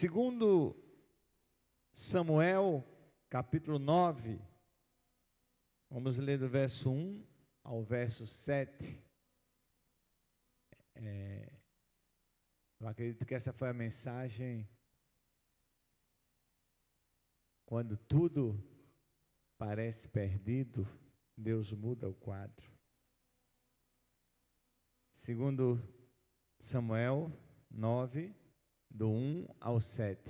Segundo Samuel, capítulo 9, vamos ler do verso 1 ao verso 7. Eu acredito que essa foi a mensagem quando tudo parece perdido, Deus muda o quadro. Segundo Samuel 9, do 1 ao 7.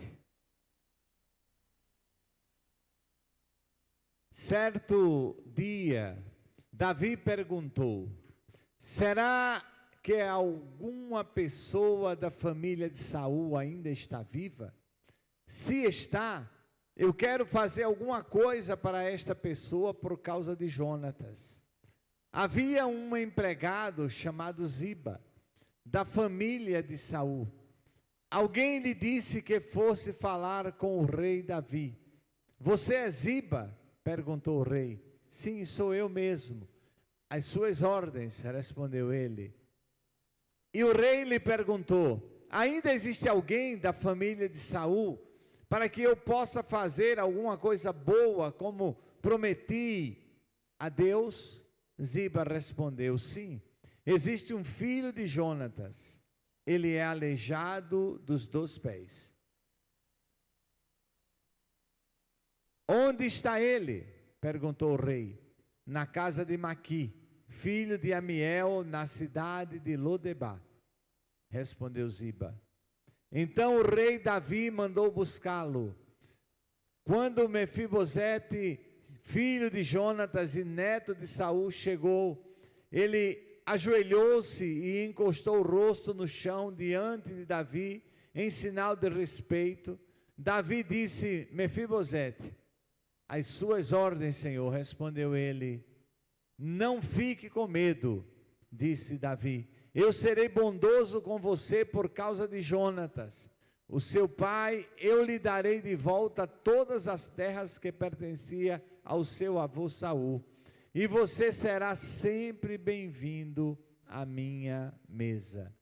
Certo dia, Davi perguntou: será que alguma pessoa da família de Saul ainda está viva? Se está, eu quero fazer alguma coisa para esta pessoa por causa de Jonatas. Havia um empregado chamado Ziba, da família de Saul. Alguém lhe disse que fosse falar com o rei Davi. Você é Ziba? Perguntou o rei. Sim, sou eu mesmo. As suas ordens, respondeu ele. E o rei lhe perguntou: ainda existe alguém da família de Saul para que eu possa fazer alguma coisa boa, como prometi a Deus? Ziba respondeu: sim, existe um filho de Jonatas. Ele é aleijado dos 2 pés. Onde está ele? Perguntou o rei. Na casa de Maqui, filho de Amiel, na cidade de Lodebá. Respondeu Ziba. Então o rei Davi mandou buscá-lo. Quando Mefibosete, filho de Jonatas e neto de Saul, chegou, ele ajoelhou-se e encostou o rosto no chão diante de Davi, em sinal de respeito. Davi disse: Mefibosete, as suas ordens, Senhor, respondeu ele. Não fique com medo, disse Davi, eu serei bondoso com você por causa de Jonatas, o seu pai. Eu lhe darei de volta todas as terras que pertenciam ao seu avô Saul, e você será sempre bem-vindo à minha mesa.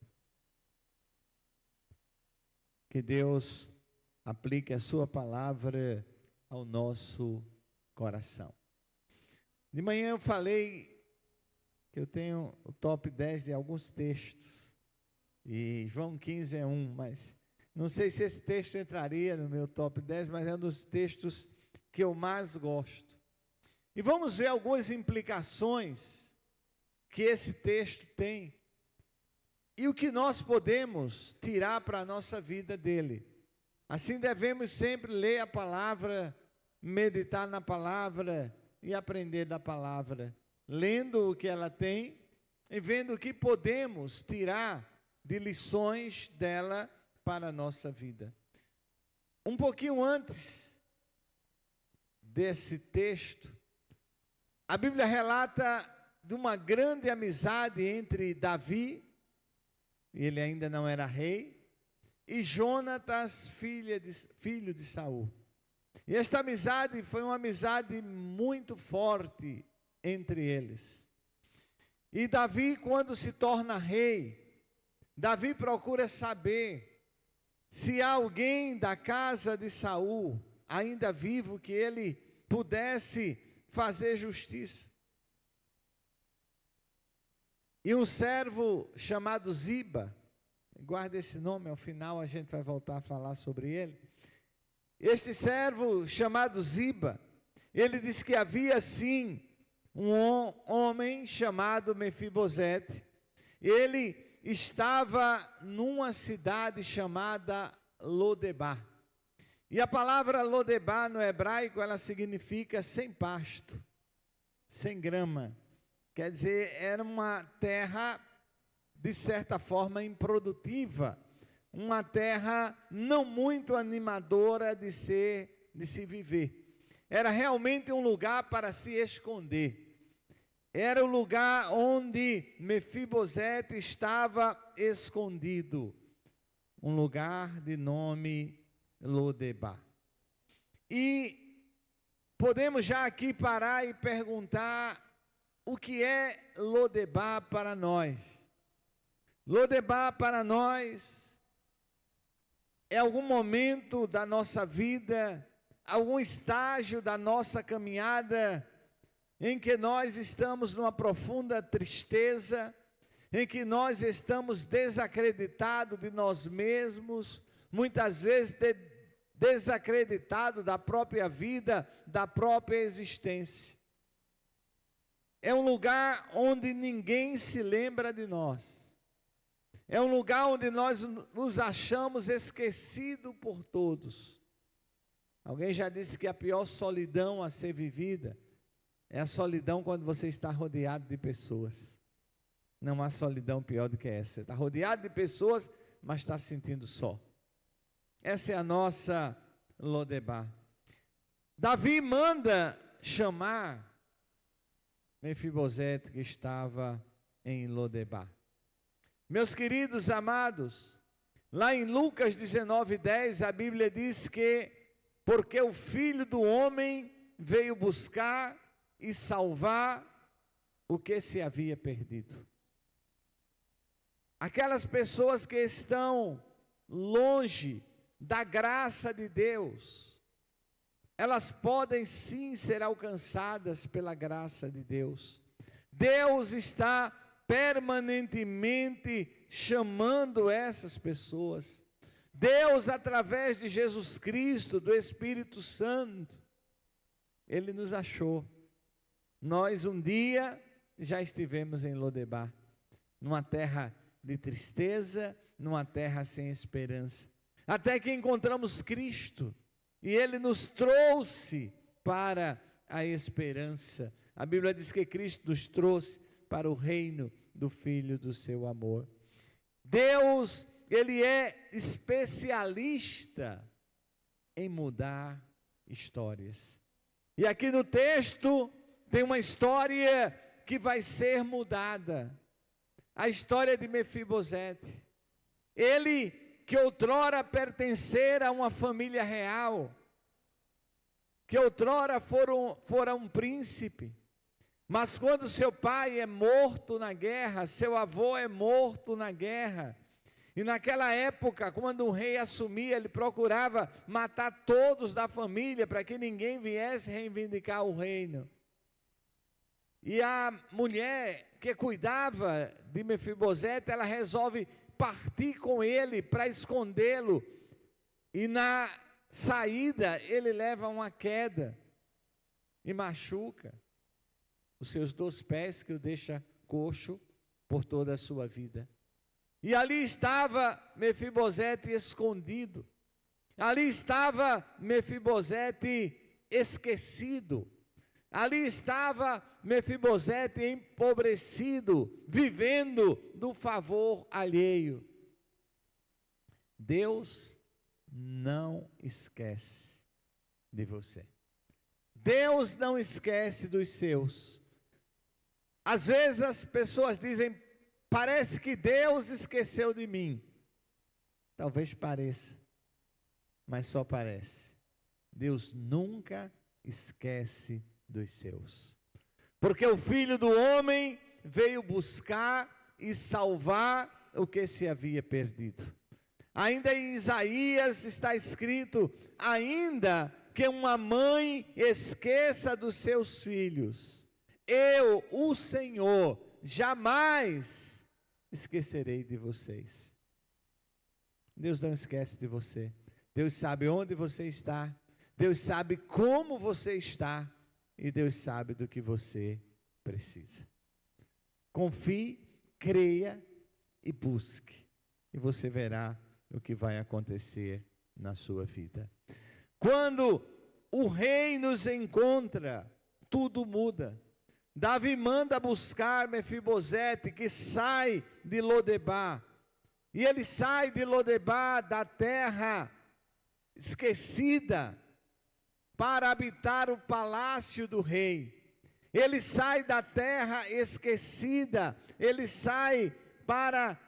Que Deus aplique a sua palavra ao nosso coração. De manhã eu falei que eu tenho o top 10 de alguns textos, e João 15 é um, mas não sei se esse texto entraria no meu top 10, mas é um dos textos que eu mais gosto. E vamos ver algumas implicações que esse texto tem e o que nós podemos tirar para a nossa vida dele. Assim devemos sempre ler a palavra, meditar na palavra e aprender da palavra, lendo o que ela tem e vendo o que podemos tirar de lições dela para a nossa vida. Um pouquinho antes desse texto, a Bíblia relata de uma grande amizade entre Davi, ele ainda não era rei, e Jonatas, filho de Saul. E esta amizade foi uma amizade muito forte entre eles. E Davi, quando se torna rei, Davi procura saber se há alguém da casa de Saul ainda vivo que ele pudesse fazer justiça. E um servo chamado Ziba, guarda esse nome, ao final a gente vai voltar a falar sobre ele. Este servo chamado Ziba, ele disse que havia sim um homem chamado Mefibosete. Ele estava numa cidade chamada Lodebá. E a palavra Lodebá no hebraico, ela significa sem pasto, sem grama. Quer dizer, era uma terra, de certa forma, improdutiva. Uma terra não muito animadora de se viver. Era realmente um lugar para se esconder. Era o lugar onde Mefibosete estava escondido. Um lugar de nome Lodebá. E podemos já aqui parar e perguntar o que é Lodebá para nós. Lodebá para nós é algum momento da nossa vida, algum estágio da nossa caminhada, em que nós estamos numa profunda tristeza, em que nós estamos desacreditados de nós mesmos, muitas vezes desacreditados da própria vida, da própria existência. É um lugar onde ninguém se lembra de nós. É um lugar onde nós nos achamos esquecidos por todos. Alguém já disse que a pior solidão a ser vivida é a solidão quando você está rodeado de pessoas. Não há solidão pior do que essa. Você está rodeado de pessoas, mas está se sentindo só. Essa é a nossa Lodebar. Davi manda chamar Mefibosete, que estava em Lodebar. Meus queridos amados, lá em Lucas 19:10, a Bíblia diz que porque o Filho do Homem veio buscar e salvar o que se havia perdido. Aquelas pessoas que estão longe da graça de Deus, elas podem sim ser alcançadas pela graça de Deus. Deus está permanentemente chamando essas pessoas. Deus, através de Jesus Cristo, do Espírito Santo, Ele nos achou. Nós um dia já estivemos em Lodebar, numa terra de tristeza, numa terra sem esperança, até que encontramos Cristo, e Ele nos trouxe para a esperança. A Bíblia diz que Cristo nos trouxe para o reino do Filho do seu amor. Deus, Ele é especialista em mudar histórias. E aqui no texto tem uma história que vai ser mudada. A história de Mefibosete. Ele que outrora pertencera a uma família real, que outrora fora um príncipe, mas quando seu pai é morto na guerra, seu avô é morto na guerra, e naquela época, quando um rei assumia, ele procurava matar todos da família, para que ninguém viesse reivindicar o reino. E a mulher que cuidava de Mefibosete, ela resolve partir com ele para escondê-lo, e na saída ele leva uma queda e machuca os seus 2 pés, que o deixa coxo por toda a sua vida. E ali estava Mefibosete escondido, ali estava Mefibosete esquecido, ali estava Mefibosete empobrecido, vivendo do favor alheio. Deus não esquece de você. Deus não esquece dos seus. Às vezes as pessoas dizem, parece que Deus esqueceu de mim. Talvez pareça, mas só parece. Deus nunca esquece dos seus. Porque o Filho do Homem veio buscar e salvar o que se havia perdido. Ainda em Isaías está escrito, ainda que uma mãe esqueça dos seus filhos, eu, o Senhor, jamais esquecerei de vocês. Deus não esquece de você. Deus sabe onde você está. Deus sabe como você está. E Deus sabe do que você precisa. Confie, creia e busque. E você verá o que vai acontecer na sua vida. Quando o rei nos encontra, tudo muda. Davi manda buscar Mefibosete, que sai de Lodebar. E ele sai de Lodebar, da terra esquecida, para habitar o palácio do rei. Ele sai da terra esquecida, ele sai para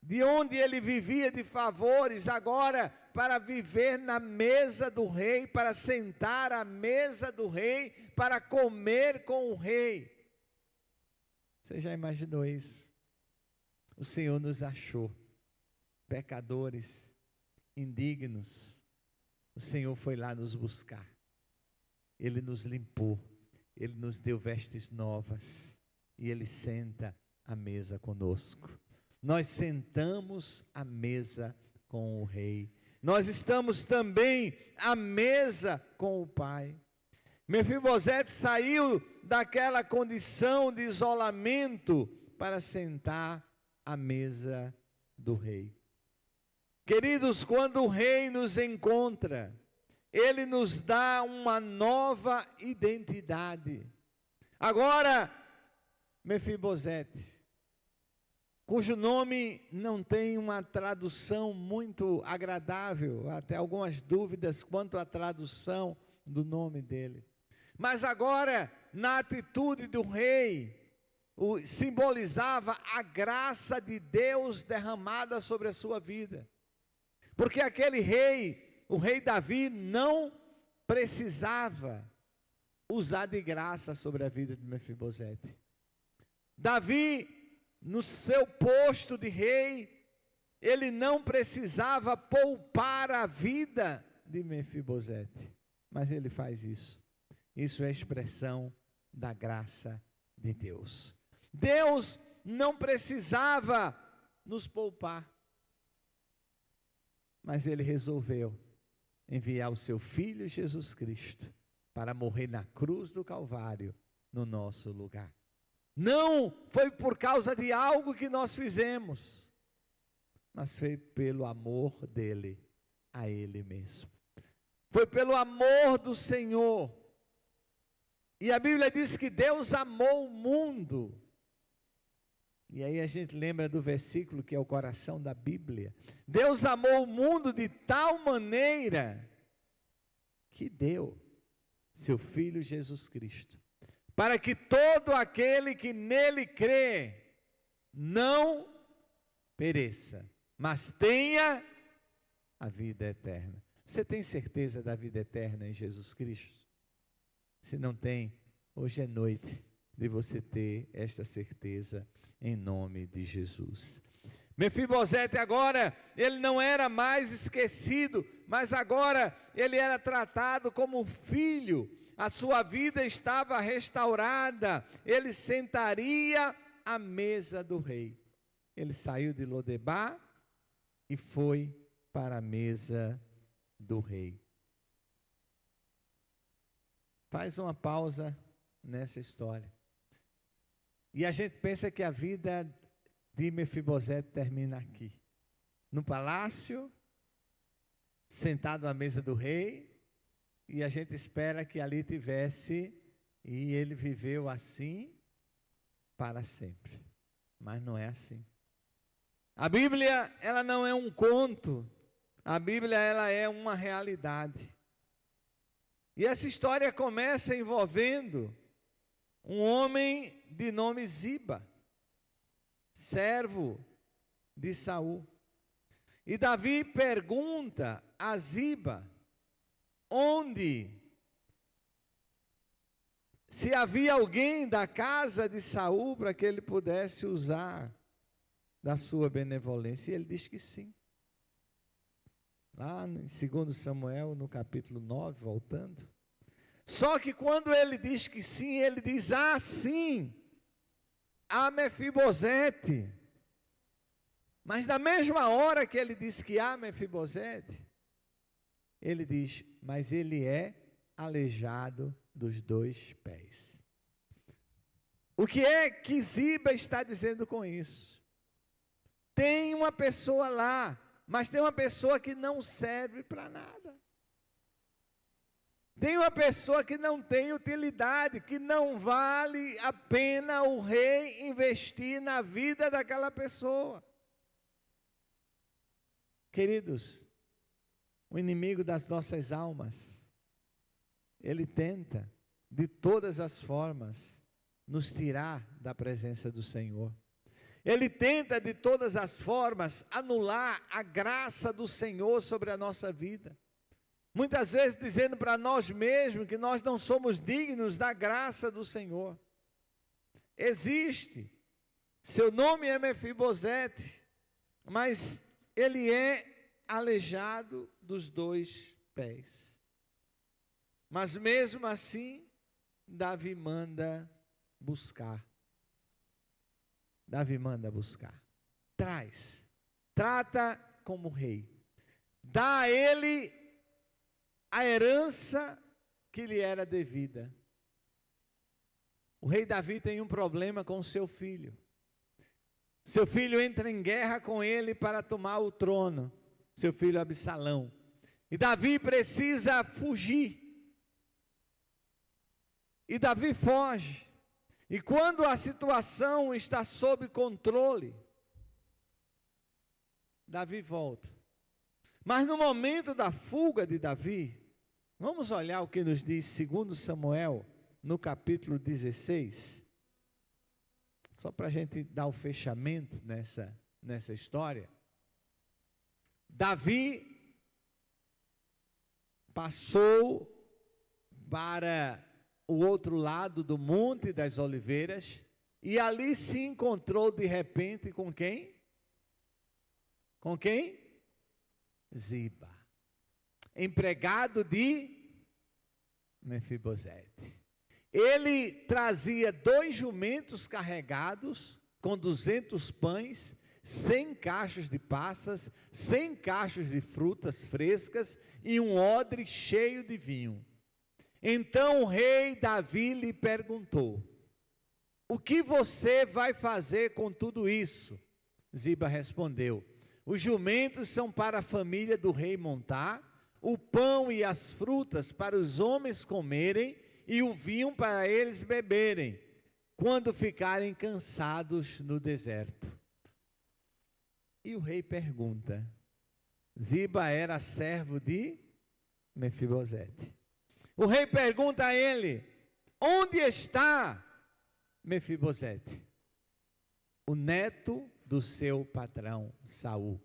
de onde ele vivia de favores, agora para viver na mesa do rei, para sentar à mesa do rei, para comer com o rei. Você já imaginou isso? O Senhor nos achou pecadores, indignos, o Senhor foi lá nos buscar. Ele nos limpou, Ele nos deu vestes novas e Ele senta à mesa conosco. Nós sentamos à mesa com o Rei. Nós estamos também à mesa com o Pai. Mefibosete saiu daquela condição de isolamento para sentar à mesa do Rei. Queridos, quando o Rei nos encontra, Ele nos dá uma nova identidade. Agora, Mefibosete, cujo nome não tem uma tradução muito agradável, até algumas dúvidas quanto à tradução do nome dele. Mas agora, na atitude do rei, simbolizava a graça de Deus derramada sobre a sua vida. Porque aquele rei, o rei Davi, não precisava usar de graça sobre a vida de Mefibosete. Davi, no seu posto de rei, ele não precisava poupar a vida de Mefibosete. Mas ele faz isso. Isso é expressão da graça de Deus. Deus não precisava nos poupar. Mas Ele resolveu enviar o seu Filho Jesus Cristo para morrer na cruz do Calvário no nosso lugar. Não foi por causa de algo que nós fizemos, mas foi pelo amor dele a Ele mesmo. Foi pelo amor do Senhor. E a Bíblia diz que Deus amou o mundo. E aí a gente lembra do versículo que é o coração da Bíblia. Deus amou o mundo de tal maneira que deu seu Filho Jesus Cristo, para que todo aquele que nele crê não pereça, mas tenha a vida eterna. Você tem certeza da vida eterna em Jesus Cristo? Se não tem, hoje é noite de você ter esta certeza em nome de Jesus. Mefibosete agora, ele não era mais esquecido, mas agora ele era tratado como um filho. A sua vida estava restaurada. Ele sentaria à mesa do rei. Ele saiu de Lodebar e foi para a mesa do rei. Faz uma pausa nessa história. E a gente pensa que a vida de Mefibosete termina aqui. No palácio, sentado à mesa do rei, e a gente espera que ali tivesse, e ele viveu assim para sempre. Mas não é assim. A Bíblia, ela não é um conto. A Bíblia, ela é uma realidade. E essa história começa envolvendo um homem de nome Ziba, servo de Saul. E Davi pergunta a Ziba se havia alguém da casa de Saul para que ele pudesse usar da sua benevolência. E ele diz que sim. Lá em 2 Samuel, no capítulo 9, voltando. Só que quando ele diz que sim, ele diz, sim, a Mefibosete. Mas na mesma hora que ele diz que há Mefibosete, ele diz, mas ele é aleijado dos 2 pés. O que é que Ziba está dizendo com isso? Tem uma pessoa lá, mas tem uma pessoa que não serve para nada. Tem uma pessoa que não tem utilidade, que não vale a pena o rei investir na vida daquela pessoa. Queridos, o inimigo das nossas almas, ele tenta, de todas as formas, nos tirar da presença do Senhor. Ele tenta, de todas as formas, anular a graça do Senhor sobre a nossa vida. Muitas vezes dizendo para nós mesmos que nós não somos dignos da graça do Senhor. Existe, seu nome é Mefibosete, mas ele é aleijado dos 2 pés. Mas mesmo assim, Davi manda buscar. Davi manda buscar. Traz. Trata como rei. Dá a ele a herança que lhe era devida. O rei Davi tem um problema com seu filho. Seu filho entra em guerra com ele para tomar o trono. Seu filho Absalão. E Davi precisa fugir. E Davi foge. E quando a situação está sob controle, Davi volta. Mas no momento da fuga de Davi, vamos olhar o que nos diz 2 Samuel, no capítulo 16. Só para a gente dar o fechamento nessa história. Davi passou para o outro lado do Monte das Oliveiras, e ali se encontrou de repente com quem? Com quem? Ziba, empregado de Mefibosete. Ele trazia 2 jumentos carregados com 200 pães, 100 cachos de passas, 100 cachos de frutas frescas e um odre cheio de vinho. Então o rei Davi lhe perguntou: o que você vai fazer com tudo isso? Ziba respondeu: os jumentos são para a família do rei montar, o pão e as frutas para os homens comerem e o vinho para eles beberem, quando ficarem cansados no deserto. E o rei pergunta: Ziba era servo de Mefibosete. O rei pergunta a ele: onde está Mefibosete, o neto do seu patrão Saul?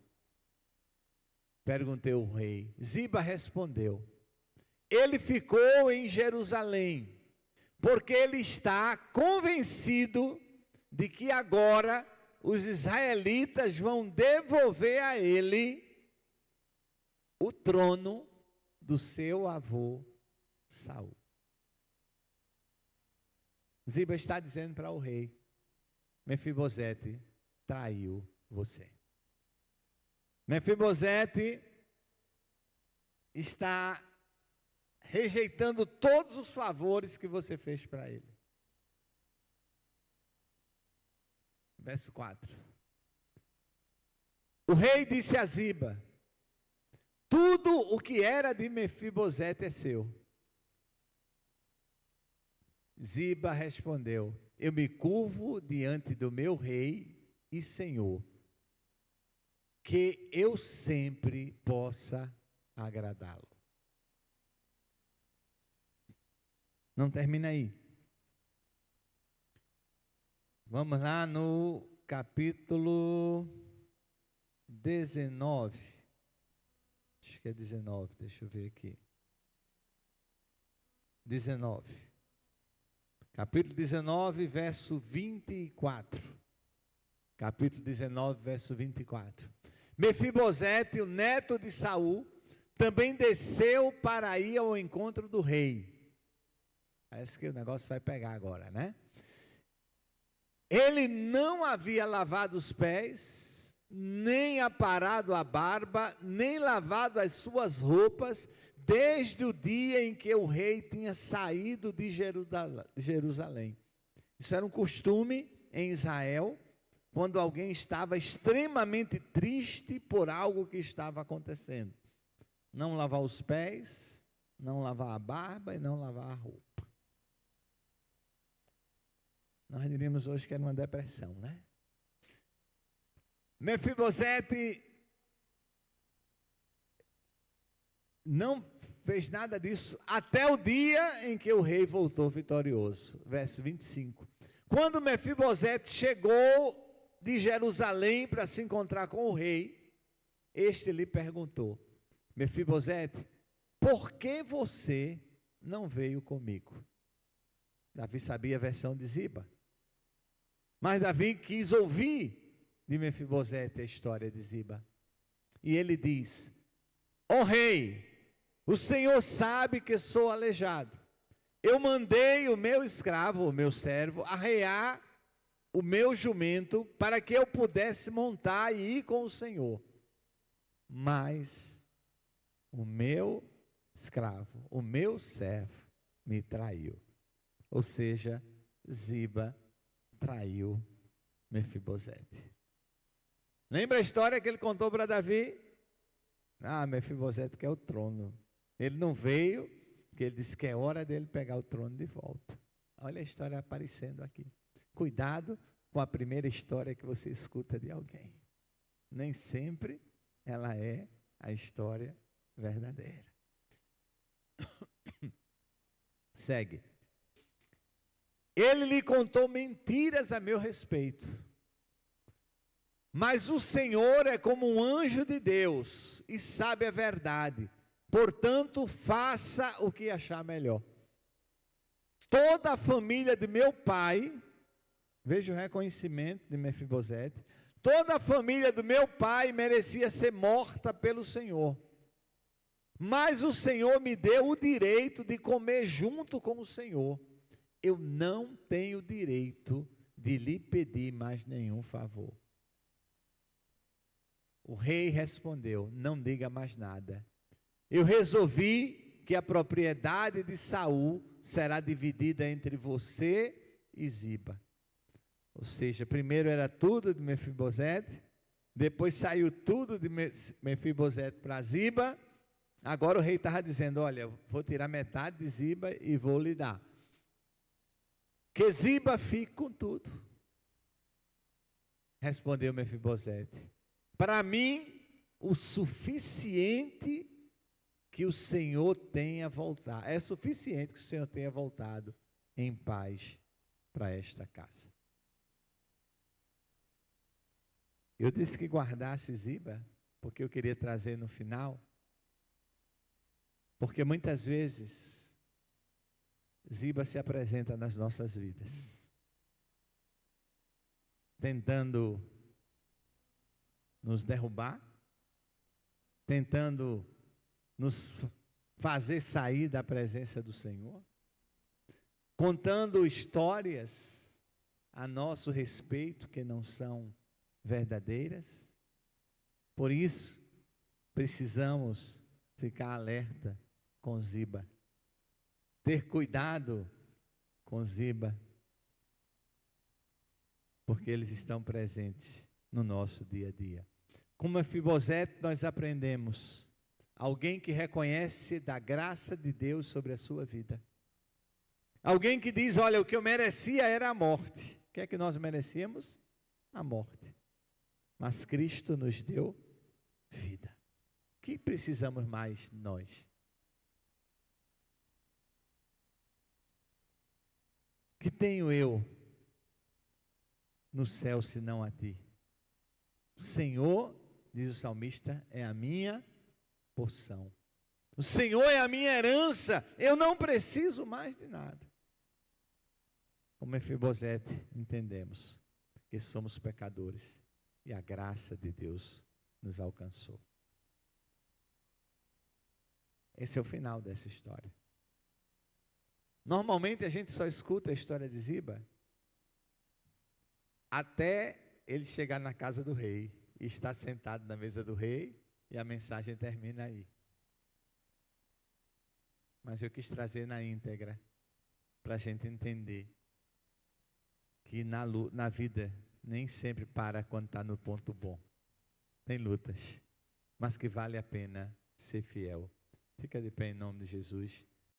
Perguntou o rei. Ziba respondeu: ele ficou em Jerusalém, porque ele está convencido de que agora os israelitas vão devolver a ele o trono do seu avô Saul. Ziba está dizendo para o rei: Mefibosete traiu você. Mefibosete está rejeitando todos os favores que você fez para ele. Verso 4. O rei disse a Ziba: tudo o que era de Mefibosete é seu. Ziba respondeu: eu me curvo diante do meu rei e senhor, que eu sempre possa agradá-lo. Não termina aí. Vamos lá no capítulo 19. Acho que é 19, deixa eu ver aqui. 19. Capítulo 19, verso 24. Capítulo 19, verso 24. Mefibosete, o neto de Saul, também desceu para ir ao encontro do rei. Parece que o negócio vai pegar agora, né? Ele não havia lavado os pés, nem aparado a barba, nem lavado as suas roupas, desde o dia em que o rei tinha saído de Jerusalém. Isso era um costume em Israel, quando alguém estava extremamente triste por algo que estava acontecendo. Não lavar os pés, não lavar a barba e não lavar a roupa. Nós diríamos hoje que era uma depressão, né? Mefibosete não fez nada disso até o dia em que o rei voltou vitorioso. Verso 25. Quando Mefibosete chegou de Jerusalém para se encontrar com o rei, este lhe perguntou: Mefibosete, por que você não veio comigo? Davi sabia a versão de Ziba, mas Davi quis ouvir de Mefibosete a história de Ziba. E ele diz: ó rei, o Senhor sabe que sou aleijado. Eu mandei o meu escravo, o meu servo, arrear o meu jumento para que eu pudesse montar e ir com o Senhor. Mas o meu escravo, o meu servo, me traiu. Ou seja, Ziba traiu Mefibosete. Lembra a história que ele contou para Davi? Mefibosete quer o trono. Ele não veio, porque ele disse que é hora dele pegar o trono de volta. Olha a história aparecendo aqui. Cuidado com a primeira história que você escuta de alguém. Nem sempre ela é a história verdadeira. Segue. Ele lhe contou mentiras a meu respeito. Mas o Senhor é como um anjo de Deus e sabe a verdade. Portanto, faça o que achar melhor. Toda a família de meu pai, veja o reconhecimento de Mefibosete, toda a família do meu pai merecia ser morta pelo Senhor. Mas o Senhor me deu o direito de comer junto com o Senhor. Eu não tenho direito de lhe pedir mais nenhum favor. O rei respondeu: não diga mais nada. Eu resolvi que a propriedade de Saul será dividida entre você e Ziba. Ou seja, primeiro era tudo de Mefibosete, depois saiu tudo de Mefibosete para Ziba. Agora o rei estava dizendo: olha, vou tirar metade de Ziba e vou lhe dar. Que Ziba fique com tudo. Respondeu Mefibosete: para mim, o suficiente que o Senhor tenha voltado. É suficiente que o Senhor tenha voltado em paz para esta casa. Eu disse que guardasse Ziba, porque eu queria trazer no final. Porque muitas vezes, Ziba se apresenta nas nossas vidas, tentando nos derrubar, tentando nos fazer sair da presença do Senhor, contando histórias a nosso respeito que não são verdadeiras. Por isso, precisamos ficar alerta com Ziba, ter cuidado com Ziba, porque eles estão presentes no nosso dia a dia. Com Mefibosete nós aprendemos alguém que reconhece da graça de Deus sobre a sua vida. Alguém que diz: olha, o que eu merecia era a morte. O que é que nós merecíamos? A morte. Mas Cristo nos deu vida. O que precisamos mais nós? O que tenho eu no céu senão a ti? O Senhor, diz o salmista, é a minha porção. O Senhor é a minha herança. Eu não preciso mais de nada. Como Mefibosete, entendemos que somos pecadores e a graça de Deus nos alcançou. Esse é o final dessa história. Normalmente a gente só escuta a história de Ziba até ele chegar na casa do rei e estar sentado na mesa do rei e a mensagem termina aí. Mas eu quis trazer na íntegra para a gente entender que na vida nem sempre para quando está no ponto bom. Tem lutas, mas que vale a pena ser fiel. Fica de pé em nome de Jesus.